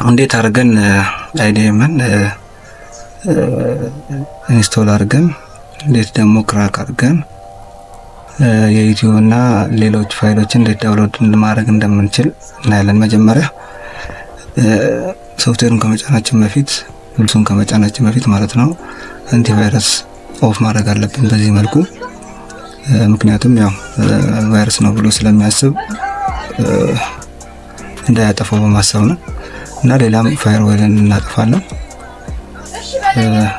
እንዴት አድርገን አይዲኤምን ኢንስቶል አድርገን እንዴት ደግሞ ክራክ አድርገን የዩቲዩብ እና ሌሎች ፋይሎችን እንዴት ዳውንሎድ ማድረግ እንደምንችል እናያለን። መጀመሪያ ሶፍትዌሩን ከመጫናችን በፊት ቱልሱን ከመጫናችን በፊት ማለት ነው አንቲቫይረስ ኦፍ ማድረግ አለብን በዚህ መልኩ። ምክንያቱም ያው ቫይረስ ነው ብሎ ስለሚያስብ እንዳያጠፋው በማሰብ ነው። እና ሌላም ፋየርዌልን እናጠፋለን።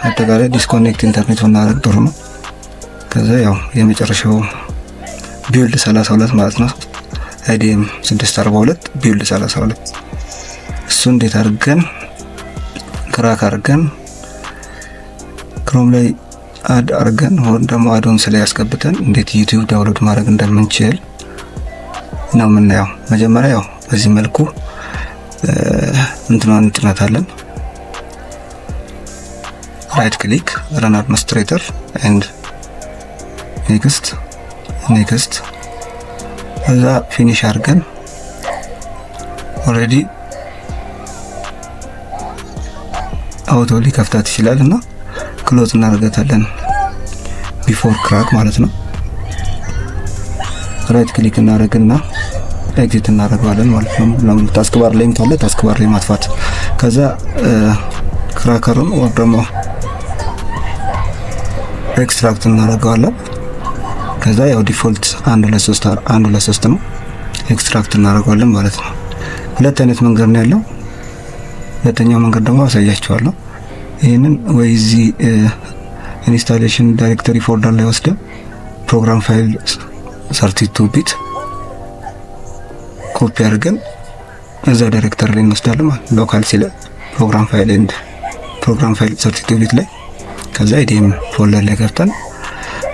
አጠቃላይ ዲስኮኔክት ኢንተርኔት እናደርግ ጥሩ ነው። ከዛ ያው የመጨረሻው ቢልድ 32 ማለት ነው አይዲኤም 642 ቢልድ 32 እሱ እንዴት አድርገን ክራክ አድርገን ክሮም ላይ አድ አድርገን ወይም ደግሞ አዶንስ ላይ ያስገብተን እንዴት ዩቲዩብ ዳውንሎድ ማድረግ እንደምንችል ነው የምናየው። መጀመሪያ ያው በዚህ መልኩ እንትናን እንጭናታለን። ራይት ክሊክ ረን አድሚኒስትሬተር ኤንድ ኔክስት እዛ ፊኒሽ አድርገን ኦልሬዲ አውቶ ሊከፍታት ይችላል እና ክሎዝ እናደርጋታለን ቢፎር ክራክ ማለት ነው። ራይት ክሊክ እናደርግና ኤግዚት እናደርጋለን ማለት ነው። ለምን ታስክ ባር ላይም ካለ ታስክ ባር ላይ ማጥፋት። ከዛ ክራከሩን ወር ደግሞ ኤክስትራክት እናደርጋለን። ከዛ ያው ዲፎልት 123 ነው ኤክስትራክት እናደርጋለን ማለት ነው። ሁለት አይነት መንገድ ነው ያለው። ሁለተኛው መንገድ ደግሞ አሳያችኋለሁ። ይሄንን ወይ እዚህ ኢንስታሌሽን ዳይሬክተሪ ፎልደር ላይ ወስደን ፕሮግራም ፋይል 32 ቢት ኮፒ አድርገን እዛ ዳይሬክተሪ ላይ እንወስዳለን ማለት ሎካል ሲለ ፕሮግራም ፋይል 32 ቢት ላይ ከዛ አይዲኤም ፎልደር ላይ ከፍተን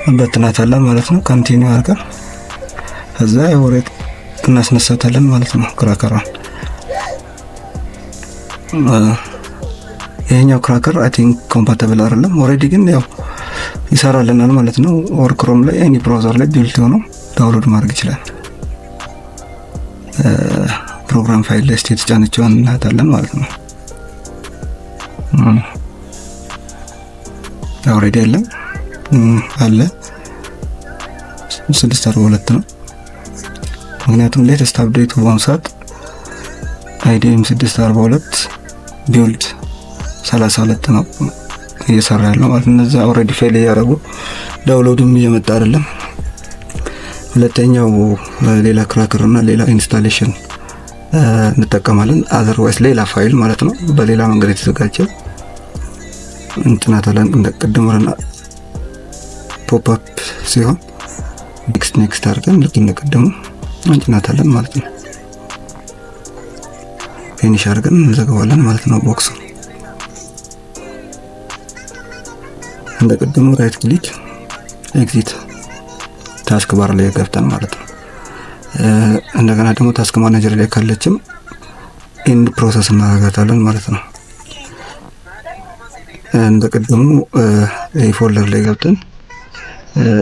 እንበትናታለን ማለት ነው። ኮንቲኒው አድርገን ከዛ የወሬት እናስነሳታለን ማለት ነው ክራከሯን። ይሄኛው ክራከር አይ ቲንክ ኮምፓቲብል አይደለም ኦሬዲ ግን ያው ይሰራልናል ማለት ነው። ኦር ክሮም ላይ ኤኒ ብራውዘር ላይ ቢልት ሆኖ ዳውንሎድ ማድረግ ይችላል። ፕሮግራም ፋይል ላይ ስቴት ጫንቻውን እናታለን ማለት ነው። ኦሬዲ አለ 642 ነው። ምክንያቱም ሌተስት አፕዴት በሆነ ሰዓት አይዲኤም 642 ቢልድ 32 ነው እየሰራ ያለው ማለት ነው። እነዛ ኦሬዲ ፌል ያደረጉ ዳውንሎድም እየመጣ አይደለም። ሁለተኛው ሌላ ክራከር እና ሌላ ኢንስታሌሽን እንጠቀማለን። አዘርዋይስ ሌላ ፋይል ማለት ነው በሌላ መንገድ የተዘጋጀ እንትናታለን እንደቀደመውና ፖፕ አፕ ሲሆን ኔክስት አድርገን ልክ እንደቀደሙ እንጭናታለን ማለት ነው። ፊኒሽ አድርገን እንዘጋዋለን ማለት ነው ቦክሱ። እንደቀደሙ ራይት ክሊክ ኤግዚት ታስክ ባር ላይ ገብተን ማለት ነው። እንደገና ደግሞ ታስክ ማኔጀር ላይ ካለችም ኢንድ ፕሮሰስ እናደርጋታለን ማለት ነው። እንደቀደሙ ፎልደር ላይ ገብተን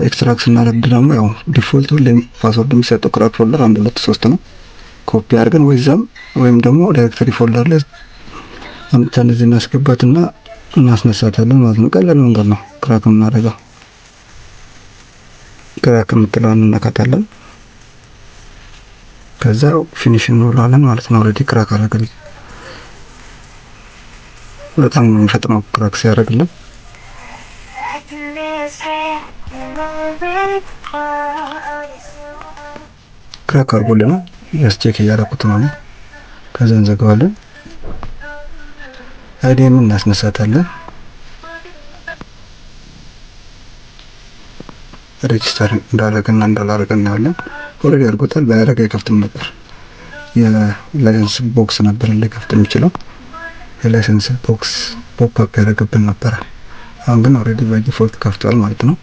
ኤክስትራክት እናደርግ ደግሞ ያው ዲፎልት ሁሌም ፓስወርድ የሚሰጠው ክራክ ፎልደር 1 2 3 ነው። ኮፒ አድርገን ወይም ደግሞ ዳይሬክተሪ ፎልደር ላይ አምጥተን እዚህ እናስገባትና እናስነሳታለን ማለት ነው። ቀላል መንገድ ነው ክራክ እናደርገው። ክራክ የምትለውን እናካታለን። ከዛ ፊኒሽ እንውላለን ማለት ነው። ኦሬዲ ክራክ አደረገልን። በጣም ፈጥኖ ክራክ ሲያደርግልን ክራክ አድርጎልናል። ቼክ እያደረኩት ነው። ከዛ እንዘጋዋለን። አይዲኤም እናስነሳታለን። ሬጂስተር እንዳደረገና እንዳላደረገ እናያለን። ኦሬዲ አድርጎታል። ባያደረገ አይከፍትም ነበር። የላይሰንስ ቦክስ ነበር ሊከፍት የሚችለው። የላይሰንስ ቦክስ ፖፕ አፕ ያደርግብን ነበር። አሁን ግን ኦሬዲ ባይ ዲፎልት ከፍቷል ማለት ነው።